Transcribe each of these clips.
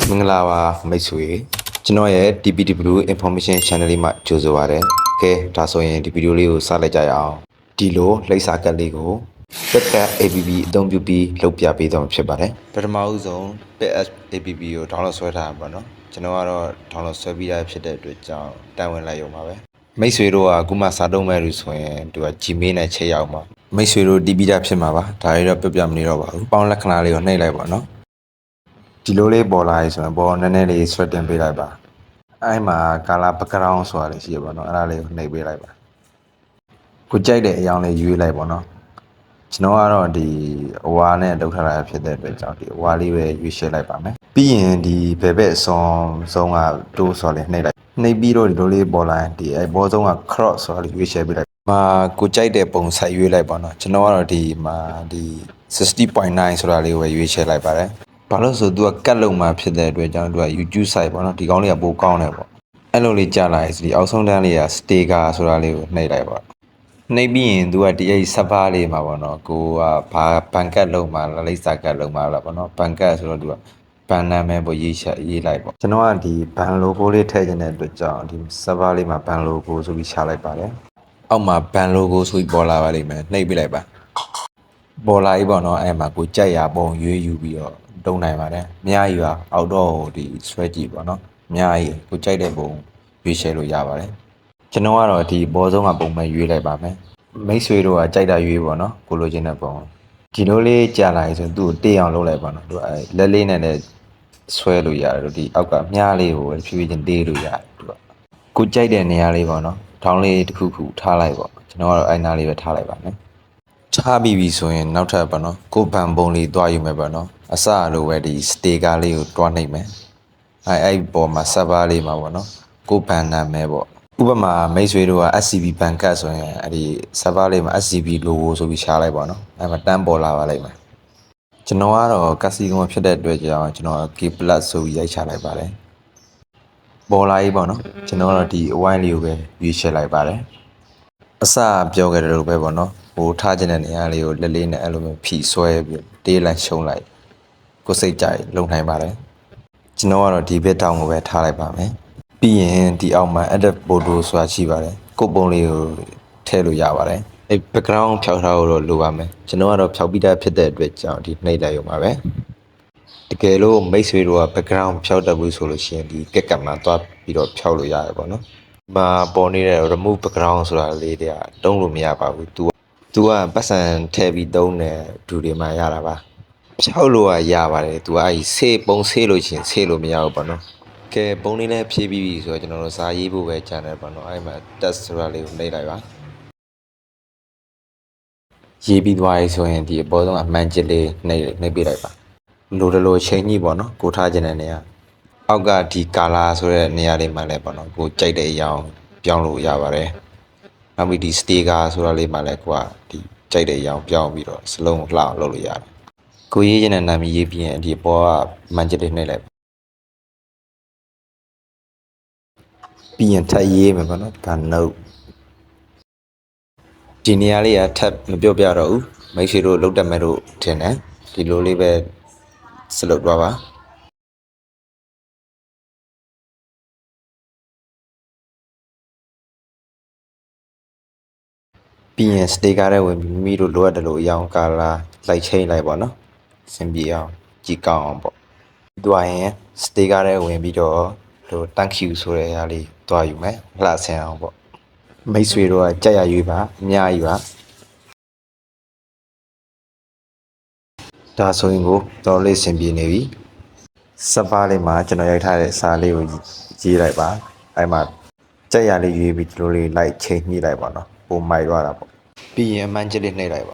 မင်္ဂလာပါမိတ်ဆွေကျွန်တော်ရဲ့ DPW Information Channel လေးမှာကြိုဆိုပါရစေ။ကဲဒါဆိုရင်ဒီဗီဒီယိုလေးကိုစလိုက်ကြရအောင်။ဒီလိုလိပ်စာကတ်လေးကို PET APP အသုံးပြုပြီးလုပ်ပြပေးသွားမှာဖြစ်ပါတယ်။ပထမဦးဆုံး PET APP ကို download ဆွဲထားမှာပေါ့နော်။ကျွန်တော်ကတော့ download ဆွဲပြီးသားဖြစ်တဲ့အတွက်ကြောင့်တန်ဝင်လိုက်ရုံပါပဲ။မိတ်ဆွေတို့ကအခုမှစာတုံးမဲ့လို့ဆိုရင်သူက Gmail နဲ့ချိန်ရောက်မှာ။မိတ်ဆွေတို့တီးပြီးသားဖြစ်မှာပါ။ဒါတွေတော့ပြမနေတော့ပါဘူး။ပေါင်းလက္ခဏာလေးကိုနှိပ်လိုက်ပါနော်။ဒီလိုလေးပေါ်လာပြီဆိုရင်ပေါ်နည်းနည်းလေးဆွဲတင်ပေးလိုက်ပါအဲ့မှာကာလာ background ဆိုတာလေးရှိရပါတော့အဲ့ဒါလေးကိုနှိပ်ပေးလိုက်ပါကိုကြိုက်တဲ့အကြောင်းလေးရွေးလိုက်ပါတော့ကျွန်တော်ကတော့ဒီအဝါနဲ့လောက်ထားတာဖြစ်တဲ့အတွက်ကြောင့်ဒီအဝါလေးပဲရွေးရှင်းလိုက်ပါမယ်ပြီးရင်ဒီဘယ်ဘက်ဆုံးကတိုးဆိုတာလေးနှိပ်လိုက်နှိပ်ပြီးတော့ဒီလိုလေးပေါ်လာရင်ဒီအဲ့ဘောဆုံးက cross ဆိုတာလေးရွေးရှင်းပေးလိုက်မှာကိုကြိုက်တဲ့ပုံစိုက်ရွေးလိုက်ပါတော့ကျွန်တော်ကတော့ဒီမှာဒီ 60.9 ဆိုတာလေးကိုပဲရွေးရှင်းလိုက်ပါတယ်ဘာလို့ဆိုသူကကတ်လုံးမှာဖြစ်တဲ့အတွက်ကြောင့်သူက YouTube site ပေါ့နော်ဒီကောင်းလေးကပိုကောင်းတယ်ပေါ့အဲ့လိုလေးကြားလာရင်ဒီအောက်ဆုံးတန်းလေးက sticker ဆိုတာလေးကိုနှိပ်လိုက်ပါနှိပ်ပြီးရင်သူကဒီအဲ့ server လေးမှာပေါ့နော်ကိုကဘာဘန်ကတ်လုံးမှာလိပ်စာကတ်လုံးမှာလားပေါ့နော်ဘန်ကတ်ဆိုတော့သူကဘန်နာမည်ပေါ့ရေးလိုက်ပေါ့ကျွန်တော်ကဒီဘန် logo လေးထည့်ခြင်းတဲ့အတွက်ကြောင့်ဒီ server လေးမှာဘန် logo ဆိုပြီးရှာလိုက်ပါတယ်အောက်မှာဘန် logo ဆိုပြီးပေါ်လာပါလိမ့်မယ်နှိပ်ပြလိုက်ပါပေါ်လာပြီပေါ့နော်အဲ့မှာကိုကြိုက်ရပုံရွေးယူပြီးတော့တုံးနိုင်ပါတယ်အများကြီးပါအောက်တော့ဒီဆွဲကြည့်ပေါ့နော်အများကြီးကိုကြိုက်တဲ့ပုံရွေးချယ်လို့ရပါတယ်ကျွန်တော်ကတော့ဒီဘောဆုံးကပုံပဲရွေးလိုက်ပါမယ်မိတ်ဆွေတို့ကကြိုက်တာရွေးပေါ့နော်ကိုလိုချင်တဲ့ပုံဒီလိုလေးကြာလာရင်ဆိုသူ့ကိုတေးအောင်လုပ်လိုက်ပါနော်သူလက်လေးနဲ့လည်းဆွဲလို့ရတယ်တို့ဒီအောက်ကမြားလေးကိုဖြည်းဖြည်းချင်းတေးလို့ရတယ်သူကကိုကြိုက်တဲ့နေရာလေးပေါ့နော်ထောင်းလေးတစ်ခုခုထားလိုက်ပေါ့ကျွန်တော်ကတော့အဲ့နားလေးပဲထားလိုက်ပါမယ်ထားပြီးပြီဆိုရင်နောက်ထပ်ပေါ့နော်ကိုဗန်ပုံလေးတွားယူမယ်ပေါ့နော်အစလိုပဲဒီ sticker လေးကိုတွားနှိပ်မယ်အဲ့ပေါ်မှာ server လေးမှာပေါ့နော်ကိုဗန်နာမည်ပေါ့ဥပမာမိတ်ဆွေတို့က SCB ဘန်ကတ်ဆိုရင်အဲ့ဒီ server လေးမှာ SCB logo ဆိုပြီးရှားလိုက်ပေါ့နော်အဲ့မှာတန်းပေါ်လာပါလိမ့်မယ်ကျွန်တော်ကတော့ကစီကွန်ဖြစ်တဲ့အတွက်ကြောင့်ကျွန်တော် K+ ဆိုပြီးရိုက်ချလိုက်ပါတယ်ပေါ်လာပြီပေါ့နော်ကျွန်တော်ကတော့ဒီ wine လေးကိုပဲရွေးချယ်လိုက်ပါတယ်အစပြောခဲ့တယ်လို့ပဲပေါ့နော်ဟိုထားခြင်းတဲ့နေရာလေးကိုလက်လေးနဲ့အဲ့လိုမျိုးဖြီဆွဲပြီးတေးလိုက်ရှုံးလိုက်ကိုစိတ်ကြိုက်လုံနိုင်ပါတယ်ကျွန်တော်ကတော့ဒီဘက်တောင်ကိုပဲထားလိုက်ပါမယ်ပြီးရင်ဒီအောက်မှာ edit photo ဆိုတာရှိပါတယ်ကိုပုံလေးကိုထည့်လို့ရပါတယ်အဲ့ background ဖြောက်ထားလို့တော့လိုပါမယ်ကျွန်တော်ကတော့ဖြောက်ပြီးသားဖြစ်တဲ့အတွက်ကြောင့်ဒီနှိပ်လိုက်ရုံပါပဲတကယ်လို့မိတ်ဆွေတို့က background ဖြောက်တတ်ဘူးဆိုလို့ရှိရင်ဒီကက်ကပ်မှာသွားပြီးတော့ဖြောက်လို့ရတယ်ပေါ့နော်မှာပေါ်နေတဲ့ remove background ဆိုတာလေးတွေကတုံးလို့မရပါဘူး तू ကပတ်စံထည့်ပြီးတုံးတယ်ဒူတွေမှာရတာပါဖြောက်လို့ရပါတယ် तू ကအဲ့ဆေးပုံဆေးလို့ချင်းဆေးလို့မရဘူးပေါ့နော်ကဲပုံလေးနဲ့ဖြည့်ပြီးပြီဆိုတော့ကျွန်တော်တို့စာရေးဖို့ပဲကြံတယ်ပေါ့နော်အဲ့မှာ test ဆိုတာလေးကိုနှိပ်လိုက်ပါရေးပြီးသွားပြီဆိုရင်ဒီအပေါ်ဆုံးအမှန်ချစ်လေးနှိပ်ပေးလိုက်ပါလိုတယ်လို့ချိန်ကြီးပေါ့နော်ကိုထားခြင်းတဲ့နေရာအောက်ကဒီ color ဆိုတဲ့နေရာလေးမှာလည်းပေါ့နော်ကိုကြိုက်တဲ့အရာပြောင်းလို့ရပါတယ်နောက်ပြီးဒီ sticker ဆိုတာလေးမှာလည်းကိုကဒီကြိုက်တဲ့အရာပြောင်းပြီးတော့စလုံးကိုလှအောင်လုပ်လို့ရတယ်ကိုရေးခြင်းတဲ့နာမည်ရေးပြီးရင်ဒီပေါ်ကမှန်ချစ်လေးနှိပ်လိုက်ပြီးရင်ထပ်ရေးမယ်ပေါ့နော်ဒါ note ဒီနေရာလေးကထပ်မပြောပြတော့ဘူးမိတ်ဆွေတို့လုတ်တက်မဲ့တို့ထင်တယ်ဒီလိုလေးပဲစလုပ်သွားပါပြီးရင် sticker တွေဝင်ပြီးမိမိတို့လိုအပ်တယ်လို့အရောင်ကာလာလိုက်ချိန်လိုက်ပါတော့စင်ပြေအောင်ကြည့်ကောင်းအောင်ပေါ့တွားရင် sticker တွေဝင်ပြီးတော့တို့ thank you ဆိုတဲ့ဟာလေးတွားယူမယ်လှဆင်အောင်ပေါ့မိတ်ဆွေတို့ကကြက်ရရွေးပါအများကြီးပါဒါဆိုရင်ကိုတော်လေးစင်ပြေနေပြီစပါးလေးမှာကျွန်တော်ရိုက်ထားတဲ့စာလေးကိုရေးလိုက်ပါအဲ့မှာကြက်ရလေးရွေးပြီးဒီလိုလေးလိုက်ချိန်ညှိလိုက်ပါတော့ပုံမိုက်သွားတာပေါ့ပြီးရင်အမှန်ကျလေးနှိပ်လိုက်ပါ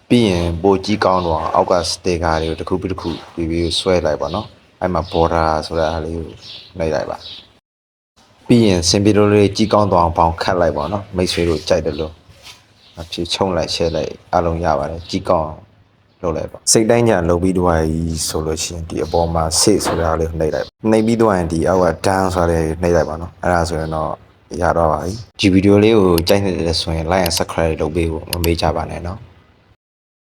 ပြီးရင်ပိုကြီးကောင်းတော့အောက်က sticker တွေကိုတစ်ခုပြီးတစ်ခုပြီးဆွဲလိုက်ပါနော်အဲ့မှာ border ဆိုတဲ့အားလေးကိုနှိပ်လိုက်ပါပြီးရင်စင်ပီလိုလေးကြီးကောင်းတော့အောင်ပေါင်ခတ်လိုက်ပါနော်မိတ်ဆွေတို့ကြိုက်တယ်လို့အဖြစ်ချုံလိုက်ရှဲလိုက်အလုံးရပါတယ်ကြီးကောင်းလုပ်လိုက်ပါစိတ်တိုင်းညာလုပ်ပြီးတော့ဆိုလို့ရှိရင်ဒီအပေါ်မှာဆေ့ဆိုတဲ့အားလေးနှိပ်လိုက်နှိပ်ပြီးတော့ရင်ဒီအောက်က down ဆိုတဲ့နှိပ်လိုက်ပါနော်အဲ့ဒါဆိုရင်တော့ရတော့ပါပြီဒီဗီဒီယိုလေးကိုကြိုက်နေတယ်ဆိုရင် like and subscribe လုပ်ပေးဖို့မမေ့ကြပါနဲ့နော်